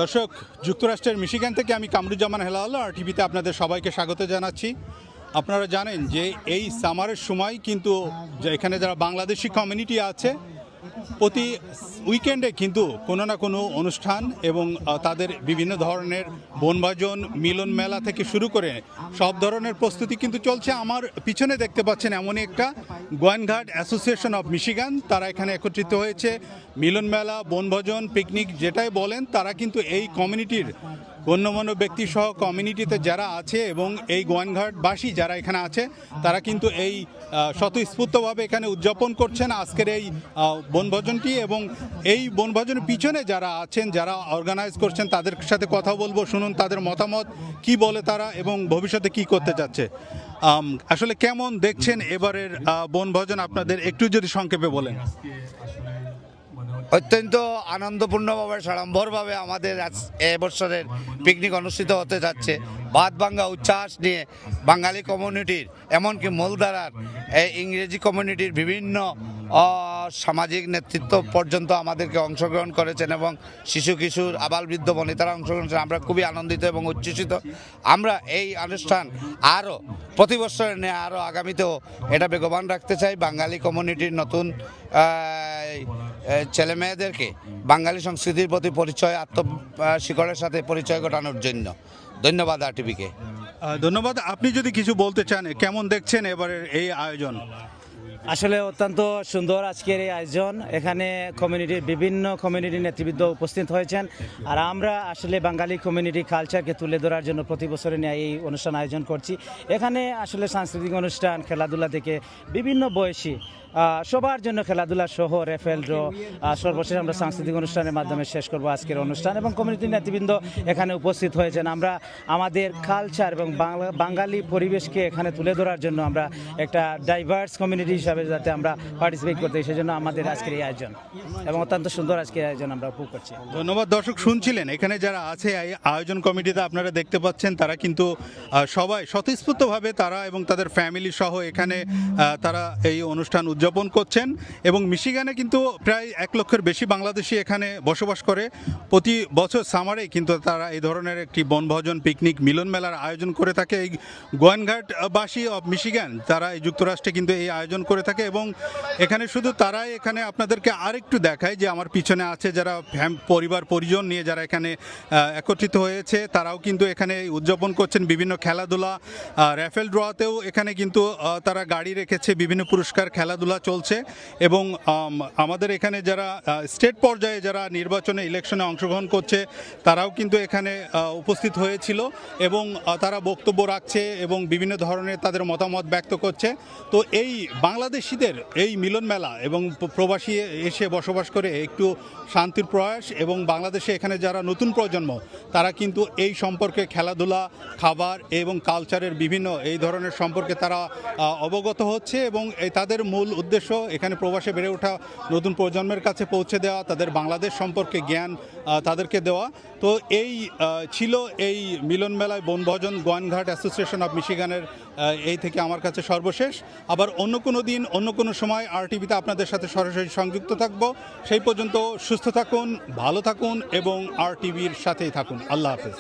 দর্শক, যুক্তরাষ্ট্রের মিশিগান থেকে আমি কামরুজ্জামান হেলাল আর টিভিতে আপনাদের সবাইকে স্বাগত জানাচ্ছি। আপনারা জানেন যে এই সামারের সময় কিন্তু এখানে যারা বাংলাদেশি কমিউনিটি আছে প্রতি উইকেন্ডে কিন্তু কোনো না কোনো অনুষ্ঠান এবং তাদের বিভিন্ন ধরনের বনভোজন মিলন মেলা থেকে শুরু করে সব ধরনের প্রস্তুতি কিন্তু চলছে। আমার পিছনে দেখতে পাচ্ছেন এমনই একটা গোয়েনঘাট অ্যাসোসিয়েশন অফ মিশিগান, তারা এখানে একত্রিত হয়েছে। মিলন মেলা, বনভোজন, পিকনিক যেটাই বলেন, তারা কিন্তু এই কমিউনিটির গণ্যমান্য ব্যক্তি সহ কমিউনিটিতে যারা আছে এবং এই গোয়েনঘাটবাসী যারা এখানে আছে তারা কিন্তু এই স্বতঃস্ফূর্তভাবে এখানে উদযাপন করছেন আজকের এই বনভোজনটি। এবং এই বনভোজনের পিছনে যারা আছেন, যারা অর্গানাইজ করছেন, তাদের সাথে কথা বলবো, শুনুন তাদের মতামত কি বলে তারা এবং ভবিষ্যতে কি করতে যাচ্ছে। আসলে কেমন দেখছেন এবারের বনভোজন, আপনাদের একটু যদি সংক্ষেপে বলেন। অত্যন্ত আনন্দপূর্ণভাবে সাড়ম্বরভাবে আমাদের এবছরের পিকনিক অনুষ্ঠিত হতে যাচ্ছে। ভাত ভাঙ্গা উচ্ছ্বাস নিয়ে বাঙালি কমিউনিটির, এমনকি মূলধারার ইংরেজি কমিউনিটির বিভিন্ন সামাজিক নেতৃত্ব পর্যন্ত আমাদেরকে অংশগ্রহণ করেছেন এবং শিশু কিশোর আবাল বৃদ্ধ বনিতারা অংশগ্রহণ করেছেন। আমরা খুবই আনন্দিত এবং উচ্ছ্বসিত। আমরা এই অনুষ্ঠান আরও প্রতি বছর নিয়ে আরও আগামীতেও এটা বেগবান রাখতে চাই। বাঙালি কমিউনিটির নতুন ছেলে মেয়েদেরকে বাঙালি সংস্কৃতির প্রতি পরিচয়, আত্মশিকড়ের সাথে পরিচয় ঘটানোর জন্য। ধন্যবাদ আরটিভিকে। ধন্যবাদ। আপনি যদি কিছু বলতে চান, কেমন দেখছেন এবারের এই আয়োজন? আসলে অত্যন্ত সুন্দর আজকের এই আয়োজন। এখানে বিভিন্ন কমিউনিটির নেতৃবৃন্দ উপস্থিত হয়েছেন। আর আমরা আসলে বাঙালি কমিউনিটি কালচারকে তুলে ধরার জন্য প্রতি বছরে নিয়ে এই অনুষ্ঠান আয়োজন করছি। এখানে আসলে সাংস্কৃতিক অনুষ্ঠান, খেলাধুলা থেকে বিভিন্ন বয়সী সবার জন্য খেলাধুলা সহ রেফেল ড্র, সর্বশেষ আমরা সাংস্কৃতিক অনুষ্ঠানের মাধ্যমে শেষ করব আজকের অনুষ্ঠান। এবং কমিউনিটির নেতৃবৃন্দ এখানে উপস্থিত হয়েছেন। আমরা আমাদের কালচার এবং বাঙালি পরিবেশকে এখানে তুলে ধরার জন্য আমরা একটা ডাইভার্স কমিউনিটি হিসাবে যাতে আমরা পার্টিসিপেট করতে, সেই জন্য আমাদের আজকের এই আয়োজন এবং অত্যন্ত সুন্দর আজকের আয়োজন আমরা উপভোগ করছি। ধন্যবাদ। দর্শক, শুনছিলেন এখানে যারা আছে এই আয়োজন কমিটিতে, আপনারা দেখতে পাচ্ছেন তারা কিন্তু সবাই স্বতঃস্ফূর্তভাবে তারা এবং তাদের ফ্যামিলি সহ এখানে তারা এই অনুষ্ঠান উদযাপন করছেন। এবং মিশিগানে কিন্তু প্রায় 1 লক্ষের বেশি বাংলাদেশি এখানে বসবাস করে। প্রতি বছর সামারে কিন্তু তারা এই ধরনের একটি বনভোজন, পিকনিক, মিলন মেলার আয়োজন করে থাকে। এই গোয়েনঘাটবাসী অফ মিশিগান তারা এই যুক্তরাষ্ট্রে কিন্তু এই আয়োজন করে থাকে। এবং এখানে শুধু তারাই, এখানে আপনাদেরকে আরেকটু দেখায় যে আমার পিছনে আছে যারা পরিবার পরিজন নিয়ে যারা এখানে একত্রিত হয়েছে, তারাও কিন্তু এখানে উদযাপন করছেন। বিভিন্ন খেলাধুলা, র্যাফেল ড্রতেও এখানে কিন্তু তারা গাড়ি রেখেছে, বিভিন্ন পুরস্কার, খেলাধুলা চলছে। এবং আমাদের এখানে যারা স্টেট পর্যায়ে যারা নির্বাচনে ইলেকশনে অংশগ্রহণ করছে তারাও কিন্তু এখানে উপস্থিত হয়েছিল এবং তারা বক্তব্য রাখছে এবং বিভিন্ন ধরনের তাদের মতামত ব্যক্ত করছে। তো এই বাংলাদেশিদের এই মিলন মেলা এবং প্রবাসী এসে বসবাস করে একটু শান্তির প্রয়াস, এবং বাংলাদেশে এখানে যারা নতুন প্রজন্ম তারা কিন্তু এই সম্পর্কে, খেলাধুলা, খাবার এবং কালচারের বিভিন্ন এই ধরনের সম্পর্কে তারা অবগত হচ্ছে। এবং তাদের মূল উদ্দেশ্য এখানে প্রবাসে বেড়ে ওঠা নতুন প্রজন্মের কাছে পৌঁছে দেওয়া, তাদের বাংলাদেশ সম্পর্কে জ্ঞান তাদেরকে দেওয়া। তো এই ছিল এই মিলন মেলায় বনভোজন গোয়েনঘাট অ্যাসোসিয়েশন অফ মিশিগানের এই থেকে আমার কাছে সর্বশেষ। আবার অন্য কোনো দিন, অন্য কোনো সময় আরটিভিতে আপনাদের সাথে সরাসরি সংযুক্ত থাকব। সেই পর্যন্ত সুস্থ থাকুন, ভালো থাকুন এবং আরটিভির সাথেই থাকুন। আল্লাহ হাফেজ।